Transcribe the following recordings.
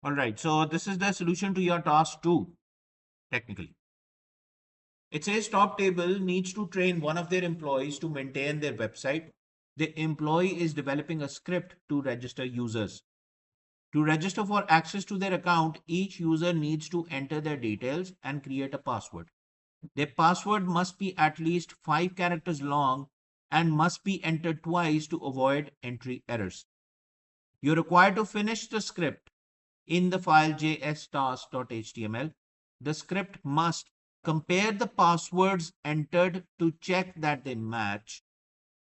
All right, so this is the solution to your task 2, technically. It says top table needs to train one of their employees to maintain their website. The employee is developing a script to register users. To register for access to their account, each user needs to enter their details and create a password. Their password must be at least 5 characters long and must be entered twice to avoid entry errors. You're required to finish the script in the file jstask.html. The script must compare the passwords entered to check that they match,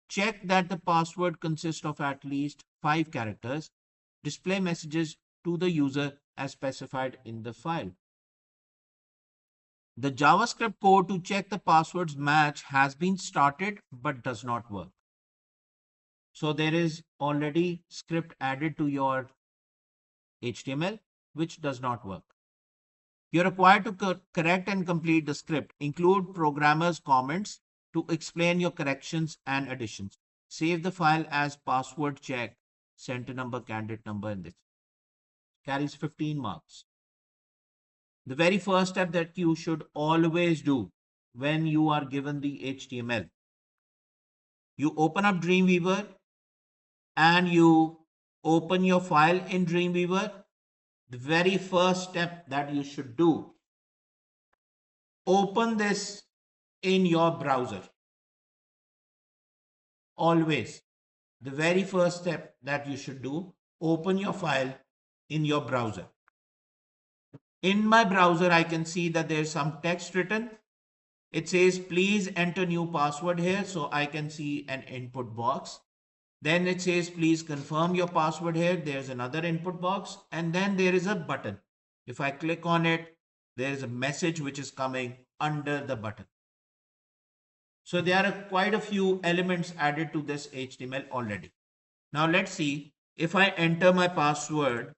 check that the password consists of at least 5 characters, display messages to the user as specified in the file. The JavaScript code to check the passwords match has been started but does not work. So there is already script added to your HTML which does not work. You're required to correct and complete the script. Include programmer's comments to explain your corrections and additions. Save the file as password check, center number, candidate number, and this carries 15 marks. The very first step that you should always do when you are given the HTML, you open up Dreamweaver and you open your file in Dreamweaver. The very first step that you should do, open this in your browser. Always, the very first step that you should do, open your file in your browser. In my browser, I can see that there's some text written. It says, please enter new password here. So I can see an input box. Then it says, please confirm your password here. There's another input box. And then there is a button. If I click on it, there is a message which is coming under the button. So there are quite a few elements added to this HTML already. Now let's see, if I enter my password,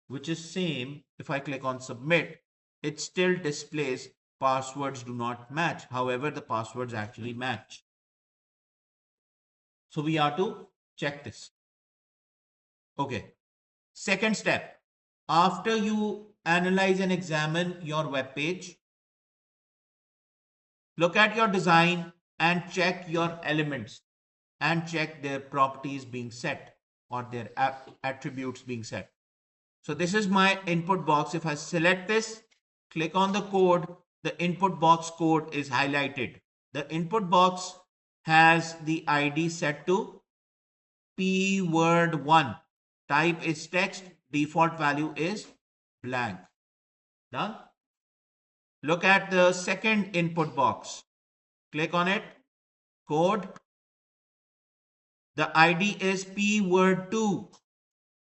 which is same, if I click on submit, it still displays passwords do not match. However, the passwords actually match. So we are to check this. Okay. Second step, after you analyze and examine your web page, look at your design and check your elements and check their properties being set or their attributes being set. So this is my input box. If I select this, click on the code, the input box code is highlighted. The input box has the ID set to p-word1. Type is text, default value is blank. Done. Look at the second input box. Click on it, code. The ID is p-word2.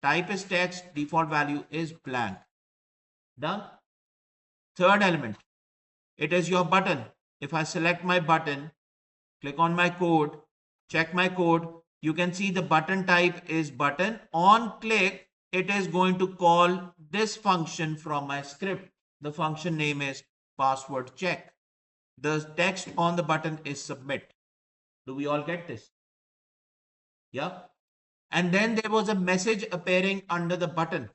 Type is text, default value is blank. Done. Third element, it is your button. If I select my button, click on my code, check my code, you can see the button type is button. On click, it is going to call this function from my script. The function name is password check. The text on the button is submit. Do we all get this? Yeah. And then there was a message appearing under the button,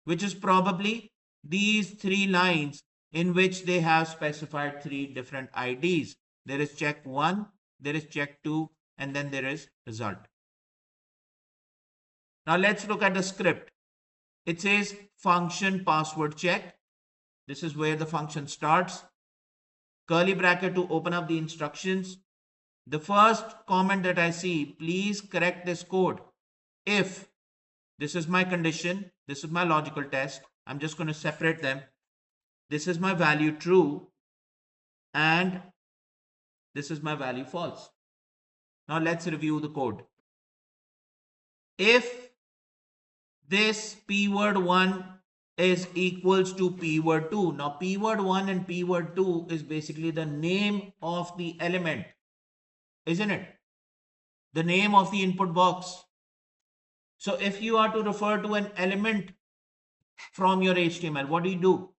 which is probably these 3 lines in which they have specified 3 different IDs. There is check 1, there is check 2, and then there is result. Now let's look at the script. It says function password check. This is where the function starts. Curly bracket to open up the instructions. The first comment that I see, please correct this code. If this is my condition, this is my logical test, I'm just going to separate them. This is my value true and this is my value false. Now let's review the code. If this p-word1 is equals to p-word2. Now p-word1 and p-word2 is basically the name of the element, isn't it? The name of the input box. So if you are to refer to an element from your HTML, what do?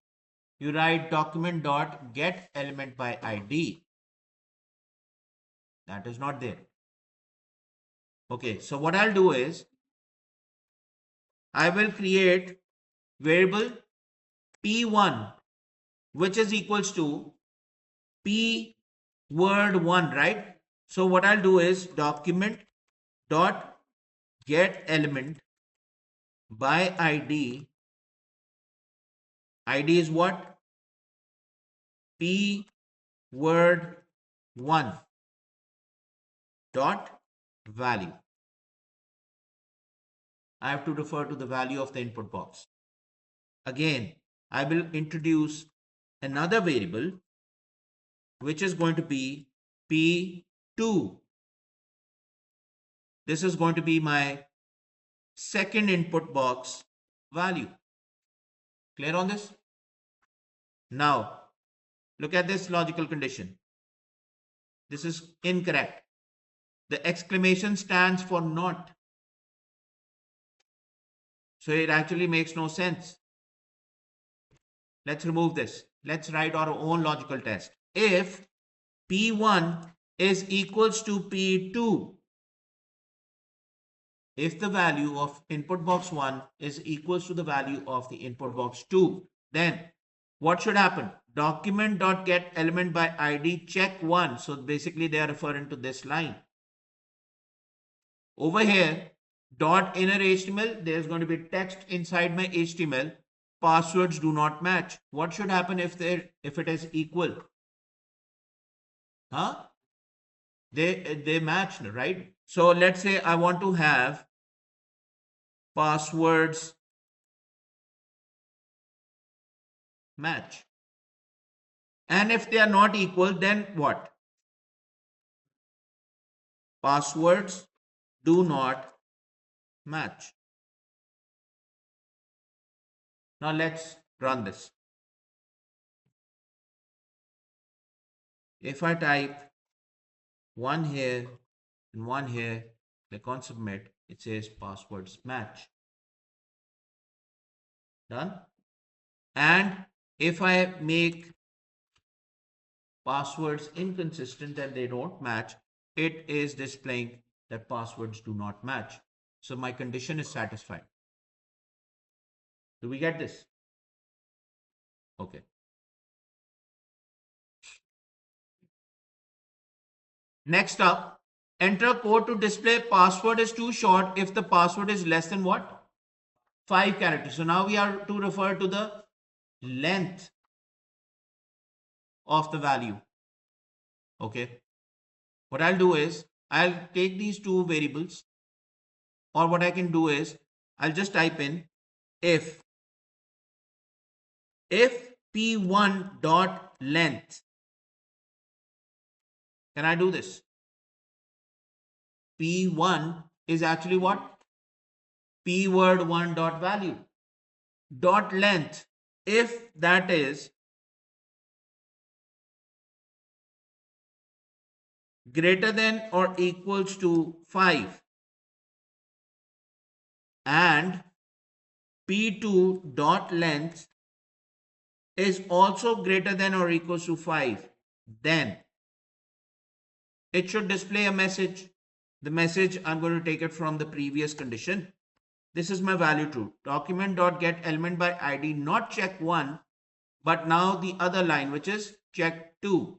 You write document.getElementById. That is not there. Okay, so what I'll do is I will create variable p1, which is equals to p word 1, right? So what I'll do is document dot get element by id. ID is what? P word 1 dot value. I have to refer to the value of the input box. Again, I will introduce another variable which is going to be P2. This is going to be my second input box value. Clear on this? Now, look at this logical condition. This is incorrect. The exclamation stands for not. So it actually makes no sense. Let's remove this. Let's write our own logical test. If P1 is equals to P2, if the value of input box 1 is equals to the value of the input box 2, then what should happen? Document.get element by ID check 1. So basically they are referring to this line. Over here, dot inner HTML, there's going to be text inside my HTML. Passwords do not match. What should happen if it is equal? Huh? They match, right? So let's say I want to have passwords match. And if they are not equal, then what? Passwords do not match. Now let's run this. If I type one here and one here, click on submit, it says passwords match. Done. And if I make passwords inconsistent and they don't match, it is displaying that passwords do not match. So my condition is satisfied. Do we get this? Okay. Next up, enter code to display password is too short if the password is less than what? 5 characters. So now we are to refer to the length of the value. Okay. What I'll do is I'll take these two variables, or what I can do is I'll just type in if p1 dot length. Can I do this? P1 is actually what? P word 1 dot value dot length. If that is greater than or equals to 5 and P2 dot length is also greater than or equals to 5, then it should display a message. The message, I'm going to take it from the previous condition. This is my value true. Document.get element by ID, not check 1, but now the other line, which is check 2.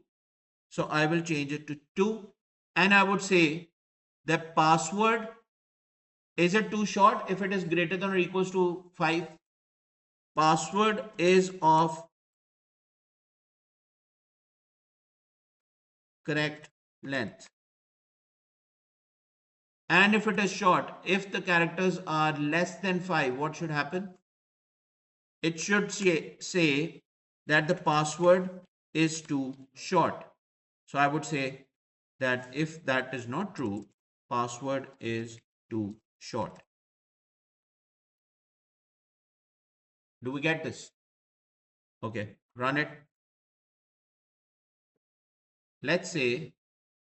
So I will change it to 2. And I would say that password, is it too short if it is greater than or equals to 5? Password is of correct length. And if it is short, if the characters are less than 5, what should happen? It should say that the password is too short. So I would say that if that is not true, password is too short. Do we get this? Okay, run it. Let's say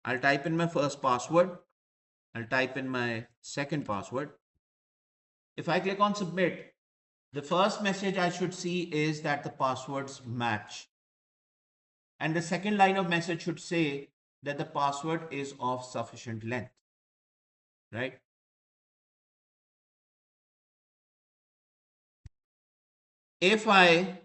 I'll type in my first password. I'll type in my second password. If I click on submit, the first message I should see is that the passwords match. And the second line of message should say that the password is of sufficient length, right? If I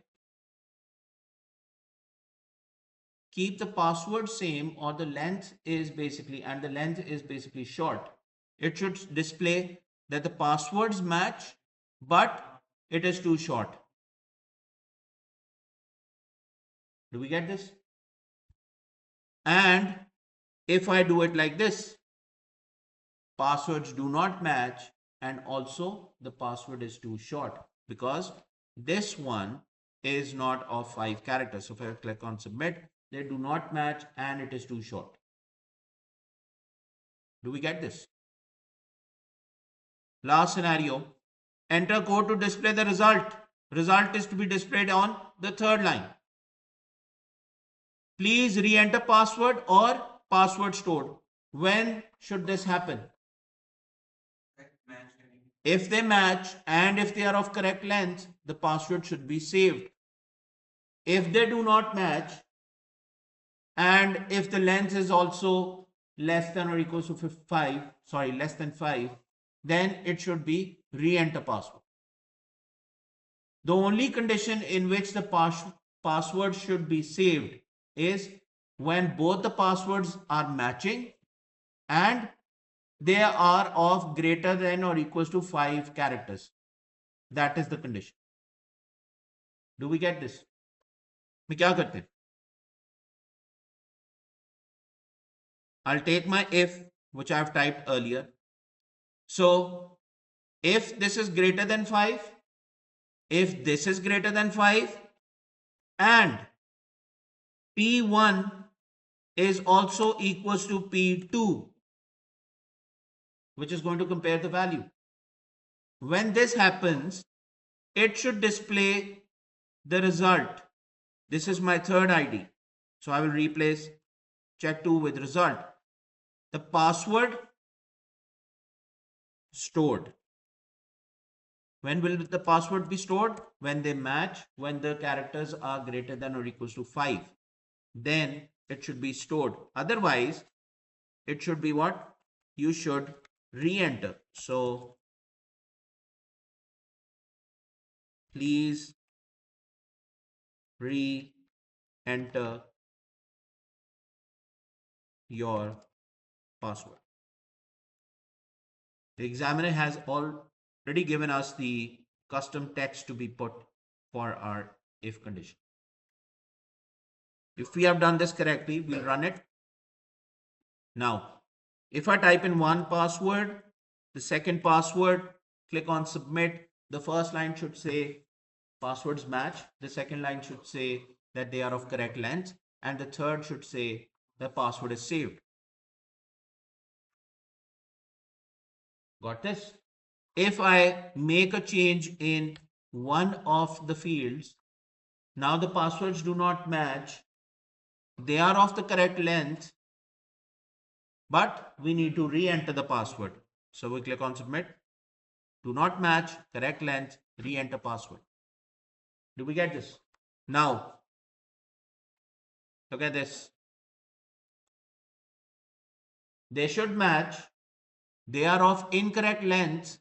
keep the password same, or the length is basically short, it should display that the passwords match, but it is too short. Do we get this? And if I do it like this, passwords do not match, and also the password is too short because this one is not of 5 characters. So if I click on submit, they do not match and it is too short. Do we get this? Last scenario, enter code to display the result. Result is to be displayed on the third line. Please re-enter password or password stored. When should this happen? If they match and if they are of correct length, the password should be saved. If they do not match and if the length is also less than or equals to 5, less than 5, then it should be re-enter password. The only condition in which the password should be saved is when both the passwords are matching and they are of greater than or equals to 5 characters. That is the condition. Do we get this? मैं क्या करते हैं? I'll take my if, which I've typed earlier. So if this is greater than 5, if this is greater than 5, and P1 is also equals to P2, which is going to compare the value. When this happens, it should display the result. This is my third ID. So I will replace check2 with result. The password stored. When will the password be stored? When they match, when the characters are greater than or equals to 5. Then it should be stored. Otherwise, it should be what? You should re-enter. So please re-enter your password. The examiner has already given us the custom text to be put for our if condition. If we have done this correctly, we'll run it. Now, if I type in one password, the second password, click on submit, the first line should say passwords match. The second line should say that they are of correct length. And the third should say the password is saved. Got this? If I make a change in one of the fields, now the passwords do not match. They are of the correct length, but we need to re-enter the password. So we click on submit. Do not match, correct length, re-enter password. Do we get this? Now, look at this. They should match. They are of incorrect length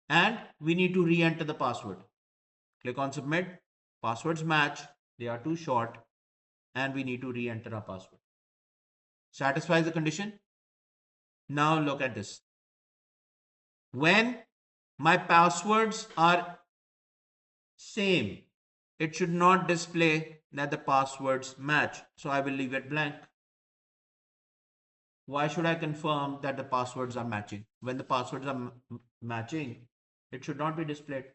and we need to re-enter the password. Click on submit. Passwords match. They are too short and we need to re-enter our password. Satisfies the condition. Now look at this. When my passwords are same, it should not display that the passwords match. So I will leave it blank. Why should I confirm that the passwords are matching? When the passwords are matching, it should not be displayed.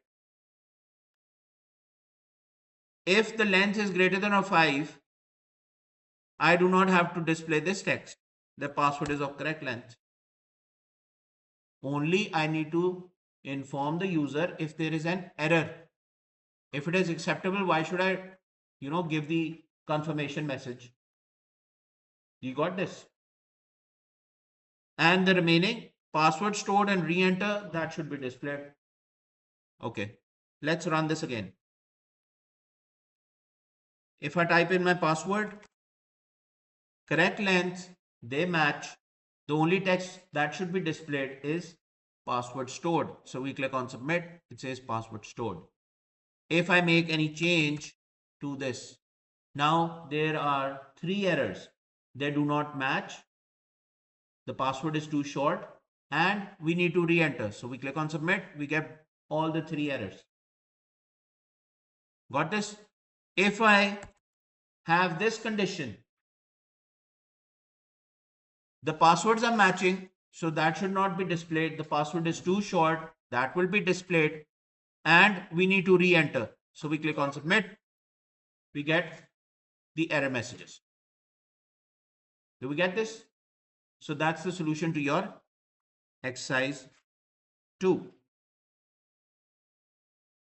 If the length is greater than or 5, I do not have to display this text. The password is of correct length. Only I need to inform the user if there is an error. If it is acceptable, why should I, give the confirmation message? You got this? And the remaining password stored and re-enter, that should be displayed. Okay, let's run this again. If I type in my password, correct length, they match. The only text that should be displayed is password stored. So we click on submit. It says password stored. if I make any change to this, now there are 3 errors. They do not match, the password is too short, and we need to re-enter. So we click on submit, we get all the 3 errors. Got this? If I have this condition, the passwords are matching, so that should not be displayed. The password is too short, that will be displayed, and we need to re-enter. So we click on submit, we get the error messages. Do we get this? So that's the solution to your exercise 2.